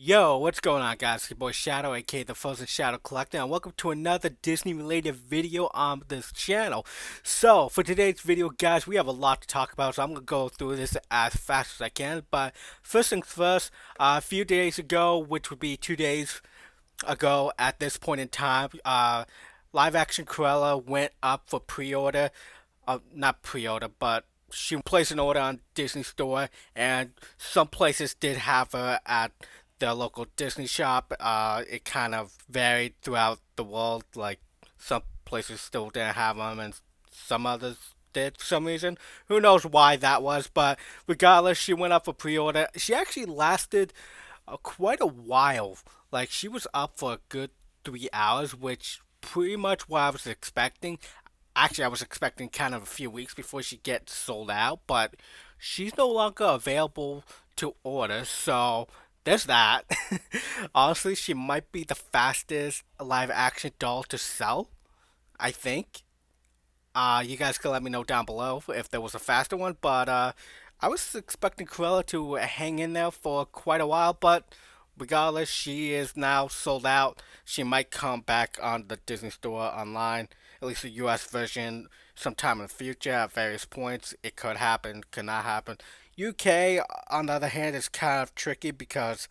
Yo, what's going on, guys? It's your boy Shadow, aka the Frozen Shadow Collector, and welcome to another Disney-related video on this channel. So, for today's video, guys, we have a lot to talk about, so I'm gonna go through this as fast as I can. But first things first, a few days ago, which would be 2 days ago at this point in time, live-action Cruella went up for pre-order. Not pre-order, but she placed an order on Disney Store, and some places did have her at the local Disney shop. It kind of varied throughout the world. Like some places still didn't have them, and some others did for some reason. Who knows why that was? But regardless, she went up for pre-order. She actually lasted quite a while. Like she was up for a good 3 hours, which pretty much what I was expecting. Actually, I was expecting kind of a few weeks before she gets sold out, but she's no longer available to order, so there's that. Honestly, she might be the fastest live action doll to sell, I think. You guys can let me know down below if there was a faster one, but I was expecting Cruella to hang in there for quite a while, but regardless, she is now sold out. She might come back on the Disney Store online, at least the US version, sometime in the future at various points. It could happen, could not happen. UK, on the other hand, is kind of tricky because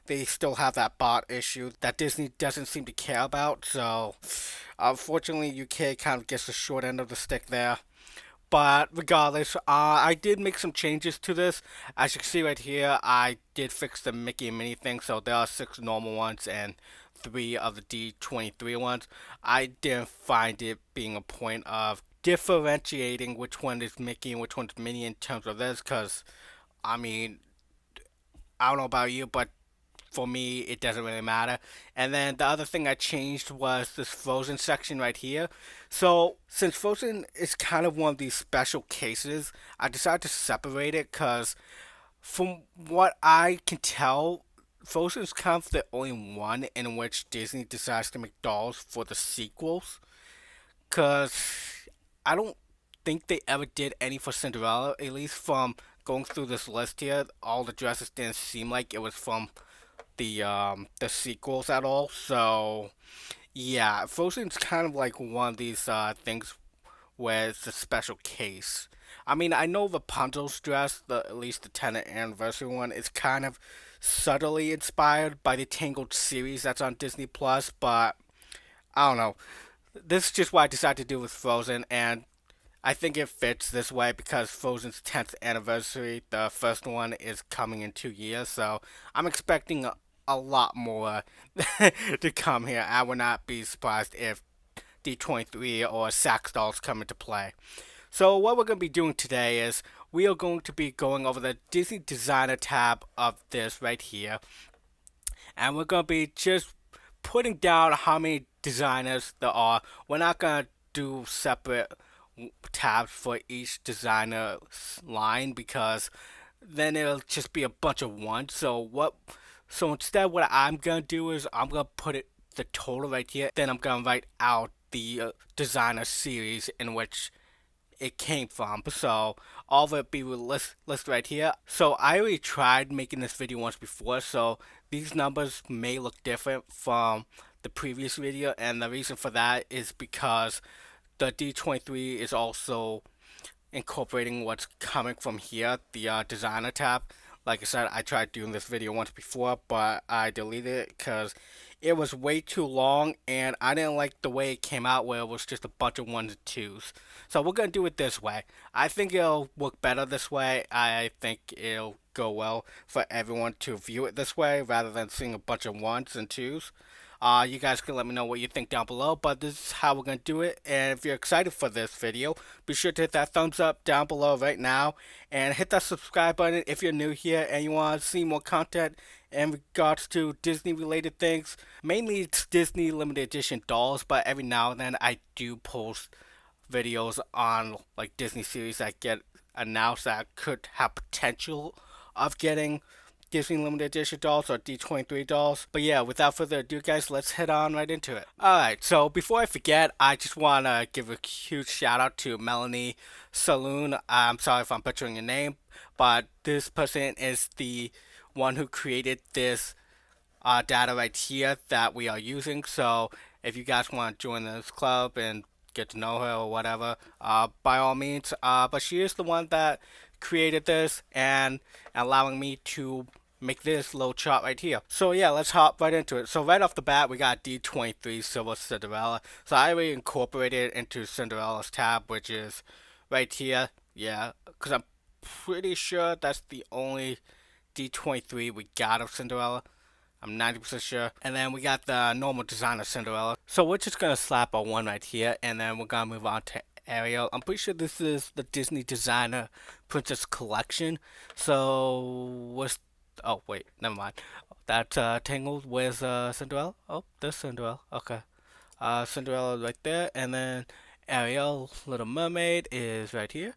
they still have that bot issue that Disney doesn't seem to care about. So, unfortunately, UK kind of gets the short end of the stick there. But regardless, I did make some changes to this. As you can see right here, I did fix the Mickey and Minnie thing, so there are 6 normal ones and 3 of the D23 ones. I didn't find it being a point of differentiating which one is Mickey and which one's Minnie in terms of this, because, I mean, I don't know about you, but for me, it doesn't really matter. And then the other thing I changed was this Frozen section right here. So, since Frozen is kind of one of these special cases, I decided to separate it because, from what I can tell, Frozen is kind of the only one in which Disney decides to make dolls for the sequels. Because I don't think they ever did any for Cinderella, at least from going through this list here. All the dresses didn't seem like it was from the sequels at all. So yeah, Frozen's kind of like one of these things where it's a special case. I mean, I know Rapunzel's dress, at least the 10th anniversary one, is kind of subtly inspired by the Tangled series that's on Disney Plus, but I don't know. This is just what I decided to do with Frozen, and I think it fits this way because Frozen's 10th anniversary, the first one, is coming in 2 years, so I'm expecting a lot more to come here. I would not be surprised if D23 or Sax dolls come into play. So what we're going to be doing today is we are going to be going over the Disney Designer tab of this right here, and we're going to be just putting down how many designers there are. We're not going to do separate tabs for each designer line because then it'll just be a bunch of ones. So instead, what I'm gonna do is I'm gonna put it the total right here. Then I'm gonna write out the designer series in which it came from. So all of it be list right here. So I already tried making this video once before, so these numbers may look different from the previous video, and the reason for that is because the D23 is also incorporating what's coming from here, the designer tab. Like I said, I tried doing this video once before, but I deleted it because it was way too long and I didn't like the way it came out where it was just a bunch of ones and twos. So we're going to do it this way. I think it'll work better this way. I think it'll go well for everyone to view it this way rather than seeing a bunch of ones and twos. You guys can let me know what you think down below, but this is how we're going to do it. And if you're excited for this video, be sure to hit that thumbs up down below right now and hit that subscribe button if you're new here and you want to see more content in regards to Disney related things. Mainly it's Disney limited edition dolls, but every now and then I do post videos on like Disney series that get announced that could have potential of getting Disney Limited Edition dolls or D23 dolls. But yeah, without further ado, guys, let's head on right into it. Alright, so before I forget, I just want to give a huge shout out to Melanie Saloon. I'm sorry if I'm butchering your name, but this person is the one who created this data right here that we are using. So if you guys want to join this club and get to know her or whatever, by all means. But she is the one that created this and allowing me to make this little chart right here. So yeah, let's hop right into it. So right off the bat, we got D23 Silver Cinderella. So I already incorporated it into Cinderella's tab, which is right here. Yeah, because I'm pretty sure that's the only D23 we got of Cinderella. I'm 90% sure. And then we got the normal designer Cinderella. So we're just going to slap a 1 right here. And then we're going to move on to Ariel. I'm pretty sure this is the Disney Designer Princess Collection. So, what's... Oh, wait. Never mind. That's Tangled. Where's Cinderella? Oh, there's Cinderella. Okay. Cinderella right there. And then Ariel, Little Mermaid, is right here.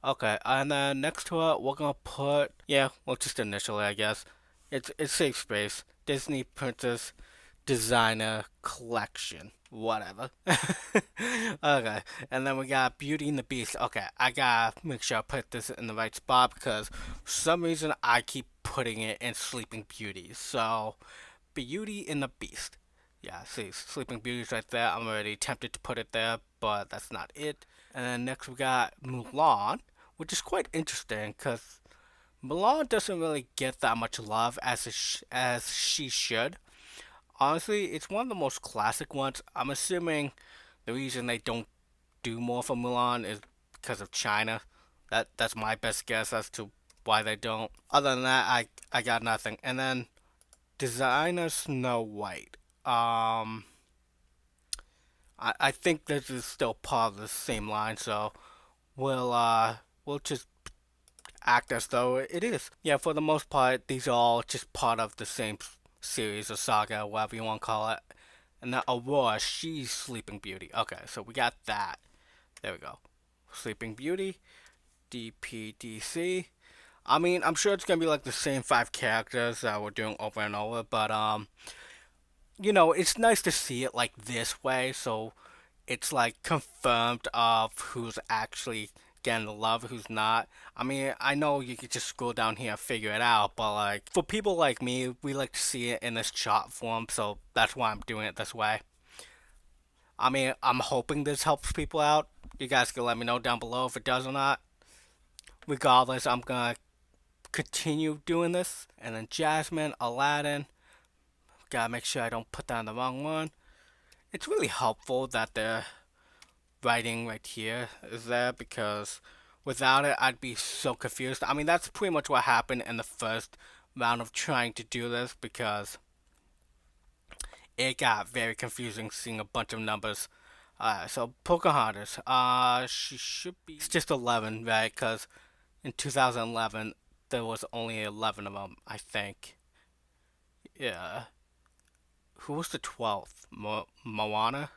Okay. And then next to it, we're going to put... Yeah, well, just initially, I guess. It's safe space. Disney Princess Designer Collection. Whatever. Okay. And then we got Beauty and the Beast. Okay, I gotta make sure I put this in the right spot because for some reason I keep putting it in Sleeping Beauty. So, Beauty and the Beast. Yeah, see, Sleeping Beauty's right there. I'm already tempted to put it there, but that's not it. And then next we got Mulan, which is quite interesting because Mulan doesn't really get that much love as she should. Honestly, it's one of the most classic ones. I'm assuming the reason they don't do more for Mulan is because of China. That's my best guess as to why they don't. Other than that, I got nothing. And then designer Snow White. I think this is still part of the same line, so we'll just act as though it is. Yeah, for the most part, these are all just part of the same series or saga, whatever you want to call it. And then Aurora, she's Sleeping Beauty. Okay, so we got that. There we go. Sleeping Beauty, DPDC. I mean, I'm sure it's gonna be like the same 5 characters that we're doing over and over, but it's nice to see it like this way, so it's like confirmed of who's actually getting the love, who's not. I mean, I know you could just scroll down here and figure it out, but like for people like me, we like to see it in this chart form, so that's why I'm doing it this way. I mean, I'm hoping this helps people out. You guys can let me know down below if it does or not. Regardless, I'm gonna continue doing this. And then Jasmine, Aladdin. Gotta make sure I don't put down the wrong one. It's really helpful that the writing right here is there because without it, I'd be so confused. I mean, that's pretty much what happened in the first round of trying to do this because it got very confusing seeing a bunch of numbers. So Pocahontas, she should be. It's just 11, right? Because in 2011 there was only 11 of them, I think. Yeah. Who was the 12th? Moana,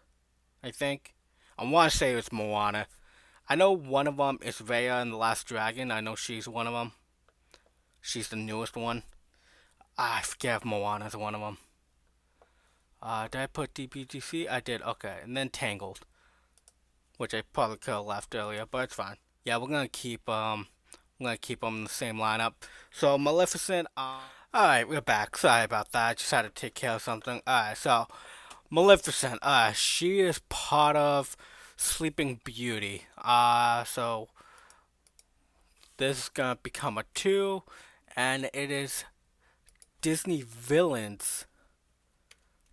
I think. I want to say it was Moana. I know one of them is Raya in The Last Dragon. I know she's one of them. She's the newest one. I forget if Moana's one of them. Did I put DPGC? I did. Okay, and then Tangled, which I probably could have left earlier, but it's fine. Yeah, we're gonna keep them in the same lineup. So Maleficent. Alright, we're back. Sorry about that. I just had to take care of something. Alright, so Maleficent. She is part of Sleeping Beauty. So this is gonna become a 2, and it is Disney Villains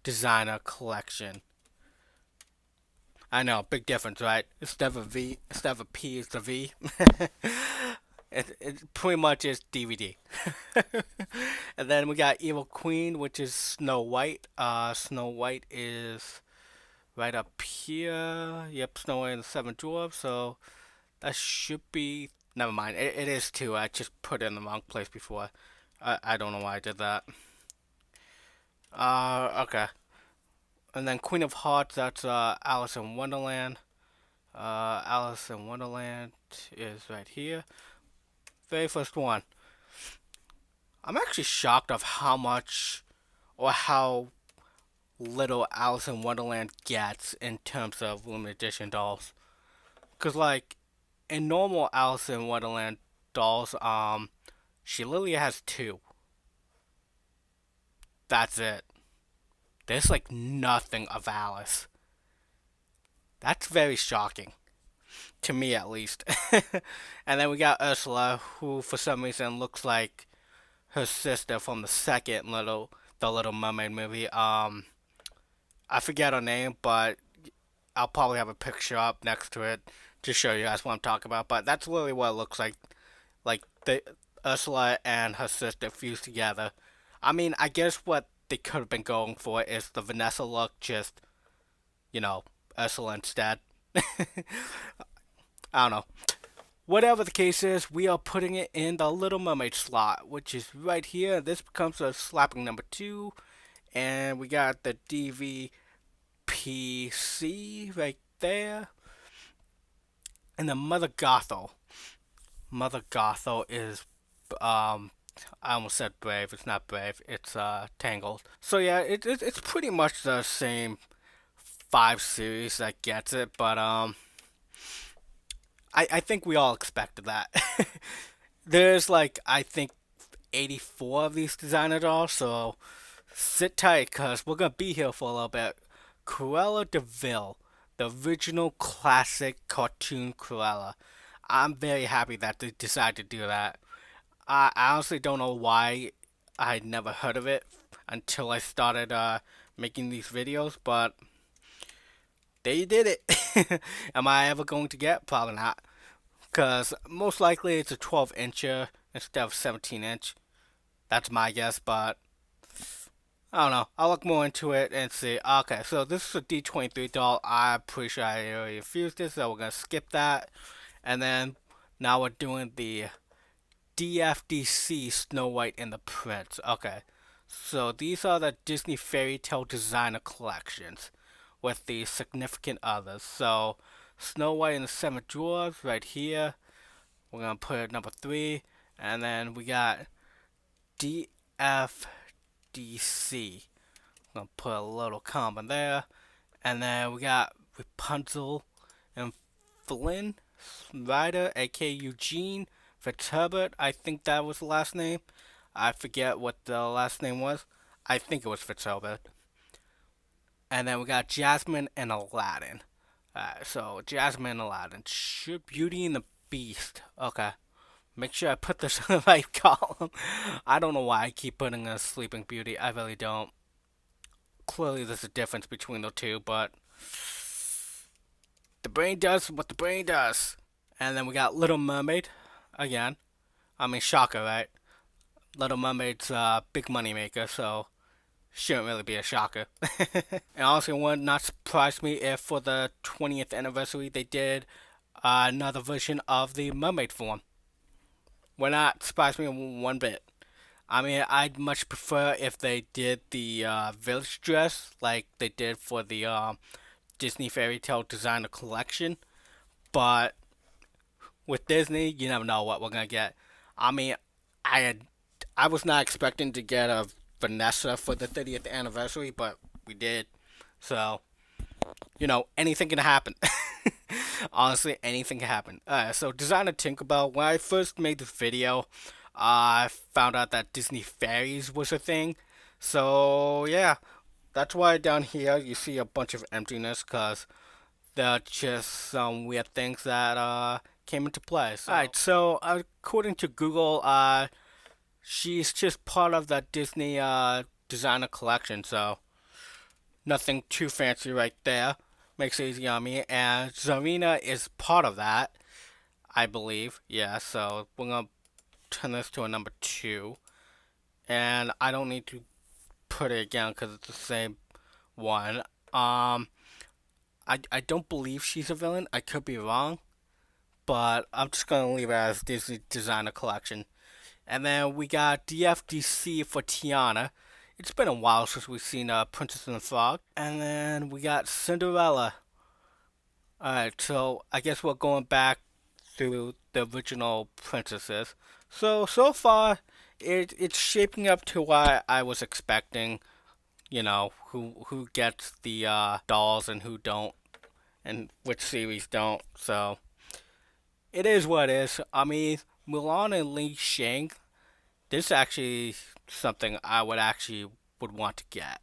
Designer Collection. I know, big difference, right? Instead of a P, it's a V. It pretty much is DVD. And then we got Evil Queen, which is Snow White. Snow White is right up here. Yep, Snow White and the Seven Dwarfs. So that should be. Never mind. It is 2. I just put it in the wrong place before. I don't know why I did that. Okay. And then Queen of Hearts, that's Alice in Wonderland. Alice in Wonderland is right here. Very first one. I'm actually shocked of how much or how little Alice in Wonderland gets in terms of limited edition dolls. Cause like in normal Alice in Wonderland dolls, she literally has 2. That's it. There's like nothing of Alice. That's very shocking. To me at least. And then we got Ursula, who for some reason looks like her sister from the Little Mermaid movie. I forget her name, but I'll probably have a picture up next to it to show you guys what I'm talking about. But that's really what it looks like the Ursula and her sister fused together. I mean, I guess what they could have been going for is the Vanessa look, just you know, Ursula instead. I don't know. Whatever the case is, we are putting it in the Little Mermaid slot, which is right here. This becomes a slapping number 2, and we got the DVPC right there, and the Mother Gothel. Mother Gothel is I almost said Brave. It's not Brave. It's Tangled. So yeah, it's pretty much the same 5 series that gets it, but I think we all expected that. There's like I think 84 of these designer dolls, so sit tight because we're gonna be here for a little bit. Cruella De Vil, the original classic cartoon Cruella. I'm very happy that they decided to do that. I honestly don't know why I'd never heard of it until I started making these videos, but they did it. Am I ever going to get? Probably not. Because most likely it's a 12 incher instead of 17 inch. That's my guess, but I don't know. I'll look more into it and see. Okay, so this is a D23 doll. I'm pretty sure I already refused this, so we're going to skip that. And then now we're doing the DFDC Snow White and the Prince. Okay, so these are the Disney Fairy Tale Designer Collections with the significant others. So Snow White and the Seven Dwarfs right here. We're gonna put it number 3, and then we got DFDC. I'm gonna put a little comma there, and then we got Rapunzel and Flynn Rider, aka Eugene Fitzherbert. I think that was the last name. I forget what the last name was. I think it was Fitzherbert. And then we got Jasmine and Aladdin. So Jasmine and Aladdin. Beauty and the Beast. Okay. Make sure I put this in the right column. I don't know why I keep putting a Sleeping Beauty. I really don't. Clearly, there's a difference between the two, but the brain does what the brain does. And then we got Little Mermaid again. I mean, shocker, right? Little Mermaid's a big money maker, so shouldn't really be a shocker. And also, it would not surprise me if for the 20th anniversary they did another version of the mermaid form. Would not surprise me one bit. I mean, I'd much prefer if they did the village dress like they did for the Disney Fairy Tale Designer Collection, but with Disney, you never know what we're gonna get. I mean, I was not expecting to get a Vanessa for the 30th anniversary, but we did. So, anything can happen. Honestly, anything can happen. So designer Tinkerbell. When I first made this video, I found out that Disney fairies was a thing. So yeah, that's why down here you see a bunch of emptiness, cause they're just some weird things that came into play. Alright, so according to Google, she's just part of the Disney designer collection, so nothing too fancy right there. Makes it easy on me. And Zarina is part of that, I believe. Yeah, so we're going to turn this to a number 2. And I don't need to put it again because it's the same one. I don't believe she's a villain. I could be wrong. But I'm just going to leave it as Disney Designer Collection. And then we got DFDC for Tiana. It's been a while since we've seen Princess and the Frog. And then we got Cinderella. Alright, so I guess we're going back through the original princesses. So far, it's shaping up to what I was expecting. Who gets the dolls and who don't, and which series don't. So it is what it is. I mean, Mulan and Li Shang. This is actually something I would want to get.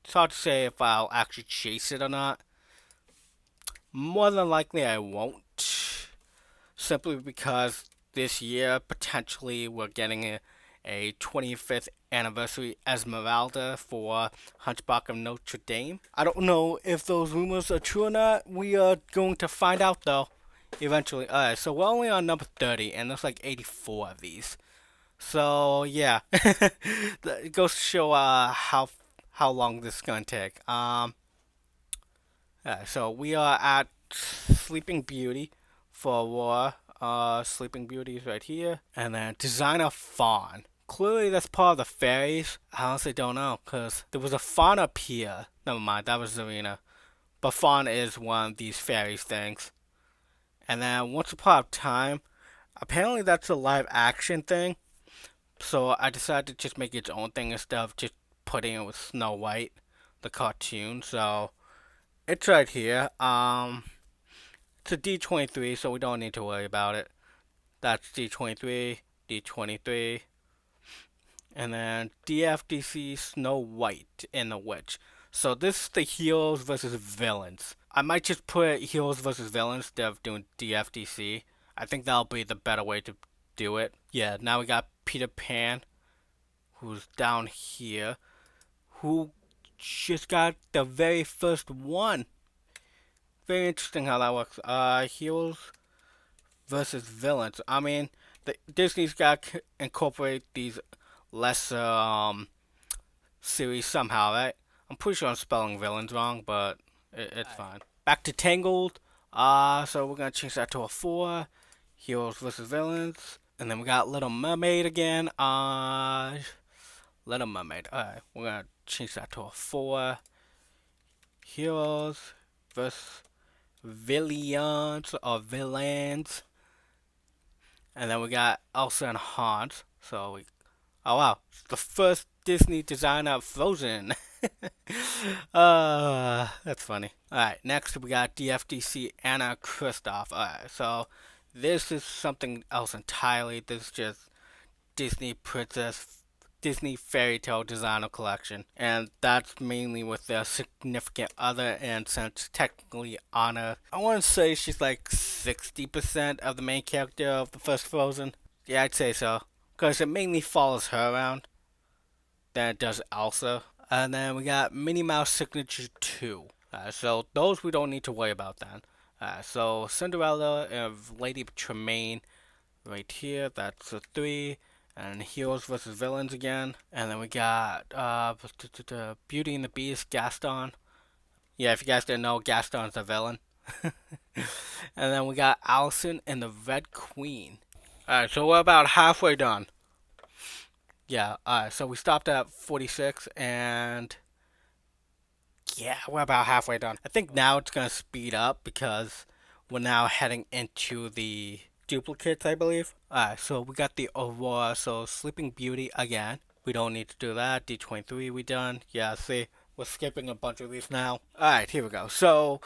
it's hard to say if I'll actually chase it or not. More than likely, I won't. Simply because this year, potentially, we're getting a 25th anniversary Esmeralda for Hunchback of Notre Dame. I don't know if those rumors are true or not. We are going to find out, though, eventually. Alright, so we're only on number 30, and there's like 84 of these. So, yeah. It goes to show how long this is going to take. So we are at Sleeping Beauty for Aurora. Sleeping Beauty is right here. And then Designer Fawn. Clearly that's part of the fairies. I honestly don't know, because there was a fawn up here. Never mind, that was Zarina. But fawn is one of these fairies things. And then Once Upon a Time, apparently that's a live action thing. So I decided to just make its own thing instead of just putting it with Snow White, the cartoon. So it's right here. It's a D23, so we don't need to worry about it. That's D23, D23, and then DFDC Snow White and the Witch. So this is the heroes versus villains. I might just put heroes versus villains instead of doing DFDC. I think that'll be the better way to do it. Yeah, now we got Peter Pan, who's down here, who just got the very first one. Very interesting how that works. Heroes versus villains. I mean, Disney's got to incorporate these lesser series somehow, right? I'm pretty sure I'm spelling villains wrong, but it's fine. Back to Tangled. So we're gonna change that to a 4. Heroes versus villains, and then we got Little Mermaid again. Little Mermaid. Alright, we're gonna change that to a 4. Heroes versus villains or villains. And then we got Elsa and Hans. Oh wow, it's the first Disney designer of Frozen. That's funny. Alright, next we got DFDC Anna Kristoff. Alright, so this is something else entirely. This is just Disney fairy tale designer collection, and that's mainly with their significant other. And since technically Anna, I want to say she's like 60% of the main character of the first Frozen. Yeah, I'd say so, because it mainly follows her around than it does Elsa. And then we got Minnie Mouse Signature 2. So those we don't need to worry about then. So Cinderella and Lady Tremaine right here. That's a 3. And Heroes versus Villains again. And then we got Beauty and the Beast, Gaston. Yeah, if you guys didn't know, Gaston's a villain. And then we got Allison and the Red Queen. Alright, so we're about halfway done. Yeah, so we stopped at 46, and yeah, we're about halfway done. I think now it's going to speed up because we're now heading into the duplicates, I believe. Alright, so we got the Aurora, so Sleeping Beauty again. We don't need to do that. D23 we done. Yeah, see, we're skipping a bunch of these now. Alright, here we go. So,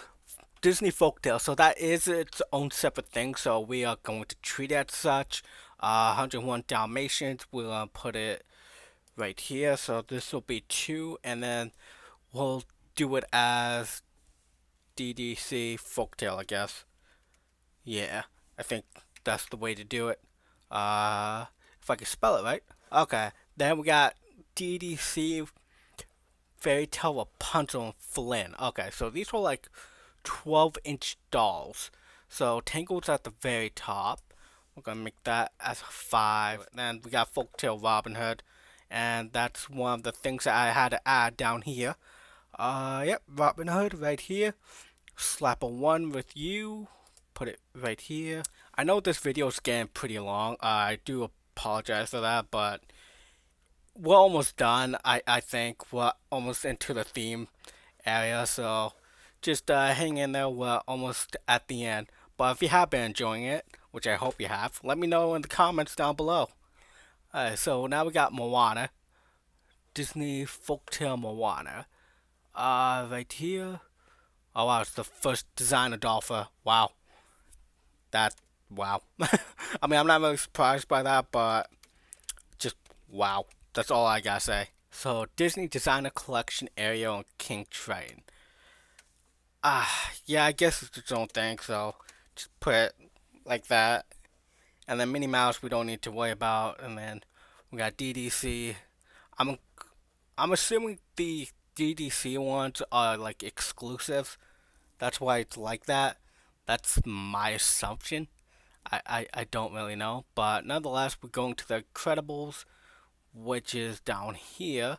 Disney Folktale. So that is its own separate thing, so we are going to treat it as such. 101 Dalmatians, we're going to put it right here. So this will be 2, and then we'll do it as DDC Folktale, I guess. Yeah, I think that's the way to do it. If I can spell it right. Okay, then we got DDC Fairy Tale Rapunzel and Flynn. Okay, so these were like 12-inch dolls. So Tangled's at the very top. We're gonna make that as a 5. Then we got Folktale Robin Hood, and that's one of the things that I had to add down here. Yep, Robin Hood right here. Slap a 1 with you. Put it right here. I know this video is getting pretty long. I do apologize for that, but we're almost done. I think we're almost into the theme area, so just hang in there. We're almost at the end. But if you have been enjoying it, which I hope you have, let me know in the comments down below. So now we got Moana. Disney Folktale Moana. Right here. Oh wow, it's the first designer doll for, wow. Wow. I mean, I'm not really surprised by that, but just wow. That's all I gotta say. So Disney Designer Collection Ariel and King Triton. Yeah, I guess it's its own thing, so just put it like that. And then Minnie Mouse we don't need to worry about. And then we got DDC. I'm I'm assuming the DDC ones are like exclusives. That's why it's like that. That's my assumption. I don't really know. But nonetheless, we're going to the Incredibles, which is down here.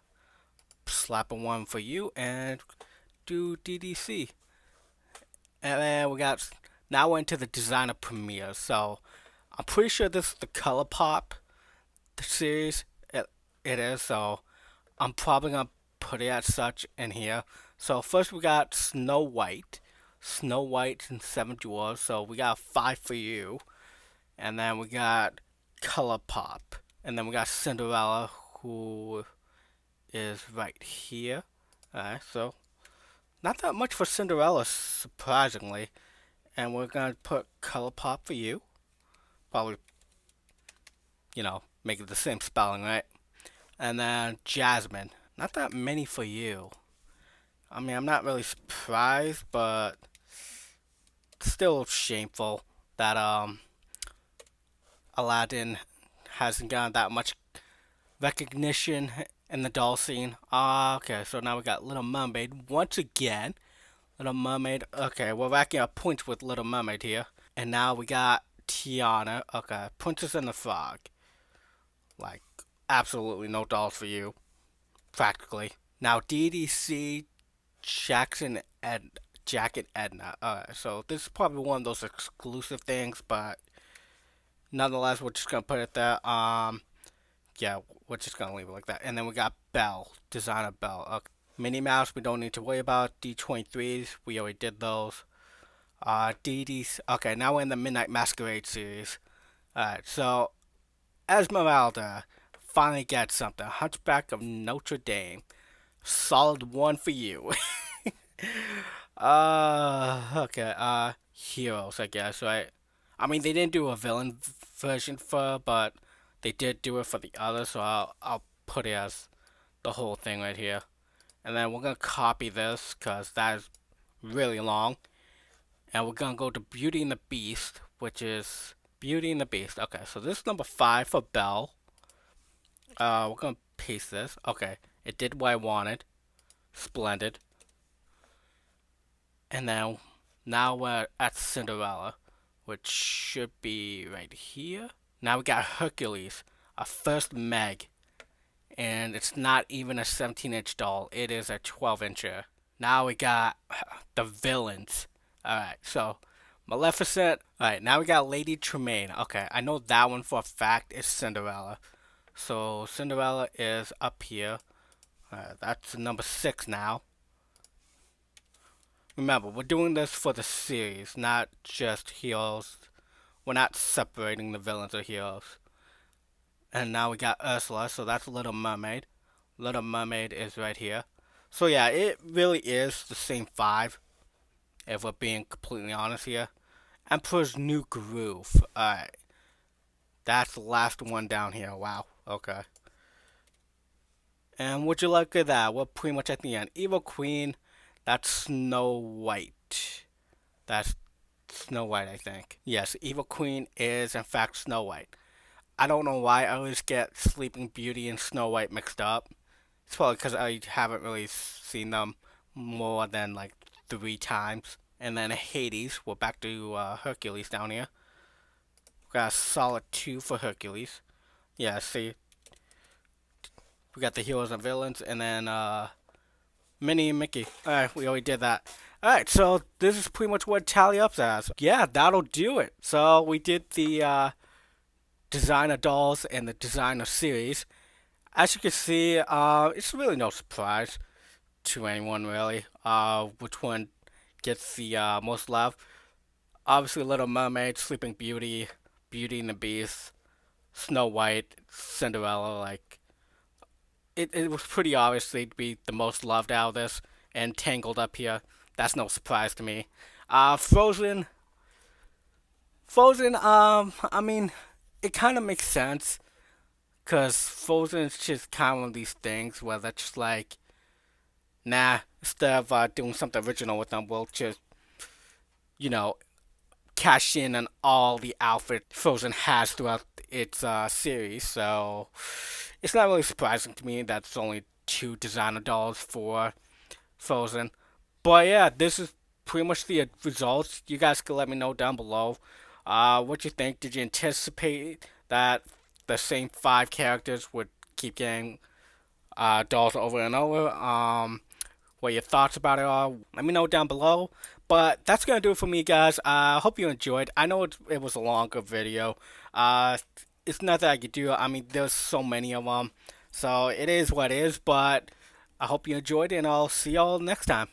Slap a one for you and do DDC. And then we got, now we're into the designer premiere. So I'm pretty sure this is the Color Pop series. It is. So I'm probably gonna put it as such in here. So first we got Snow White and Seven Dwarfs. So we got five for you, and then we got Color Pop, and then we got Cinderella, who is right here. Alright, so not that much for Cinderella, surprisingly. And we're gonna put Color Pop for you. Probably, make it the same spelling, right? And then Jasmine. Not that many for you. I mean, I'm not really surprised, but still shameful that Aladdin hasn't gotten that much recognition in the doll scene. Okay, so now we got Little Mermaid once again. Little Mermaid. Okay, we're racking up points with Little Mermaid here. And now we got Tiana. Okay, Princess and the Frog. Like, absolutely no dolls for you. Practically. Now, DDC, Jackson, and Jack and Edna. Alright, so this is probably one of those exclusive things, but nonetheless, we're just gonna put it there. Yeah, we're just gonna leave it like that. And then we got Belle, designer Belle. Okay. Minnie Mouse, we don't need to worry about. D23s, we already did those. DD's. Okay, now we're in the Midnight Masquerade series. Alright, so Esmeralda finally gets something. Hunchback of Notre Dame. Solid one for you. Okay, heroes, I guess, right? I mean, they didn't do a villain version for her, but they did do it for the other, so I'll put it as the whole thing right here. And then we're gonna copy this, because that is really long. And we're gonna go to Beauty and the Beast, which is Beauty and the Beast. Okay, so this is number 5 for Belle. We're gonna paste this. Okay, it did what I wanted. Splendid. And now we're at Cinderella, which should be right here. Now we got Hercules, our first Meg. And it's not even a 17-inch doll, it is a 12-incher. Now we got the villains. Alright, so Maleficent. Alright, now we got Lady Tremaine. Okay, I know that one for a fact is Cinderella. So Cinderella is up here. That's number 6 now. Remember, we're doing this for the series, not just heroes. We're not separating the villains or heroes. And now we got Ursula, so that's Little Mermaid. Little Mermaid is right here. So yeah, it really is the same 5, if we're being completely honest here. Emperor's New Groove. Alright. That's the last one down here. Wow. Okay. And would you look at that? We're pretty much at the end. Evil Queen. That's Snow White. That's Snow White, I think. Yes, Evil Queen is in fact Snow White. I don't know why I always get Sleeping Beauty and Snow White mixed up. It's probably because I haven't really seen them more than like 3 times. And then Hades. We're back to Hercules down here. We got a solid 2 for Hercules. Yeah, see. We got the heroes and villains. And then Minnie and Mickey. Alright, we already did that. Alright, so this is pretty much what Tally Ups as. Yeah, that'll do it. So we did the designer dolls and the designer series. As you can see, it's really no surprise to anyone really which one gets the most love. Obviously, Little Mermaid, Sleeping Beauty, Beauty and the Beast, Snow White, Cinderella. Like it was pretty obvious they'd be the most loved out of this. And Tangled up here. That's no surprise to me. Frozen. I mean, it kind of makes sense. Cause Frozen is just kind of one of these things where they're just like, nah, instead of doing something original with them, we'll just, you know, cash in on all the outfit Frozen has throughout its series. So it's not really surprising to me that it's only two designer dolls for Frozen. But yeah, this is pretty much the results. You guys can let me know down below. What you think? Did you anticipate that the same five characters would keep getting dolls over and over? What your thoughts about it are? Let me know down below. But that's gonna do it for me, guys. I hope you enjoyed. I know it was a longer video. Uh, it's nothing I could do. I mean, there's so many of them, so it is what it is. But I hope you enjoyed, and I'll see y'all next time.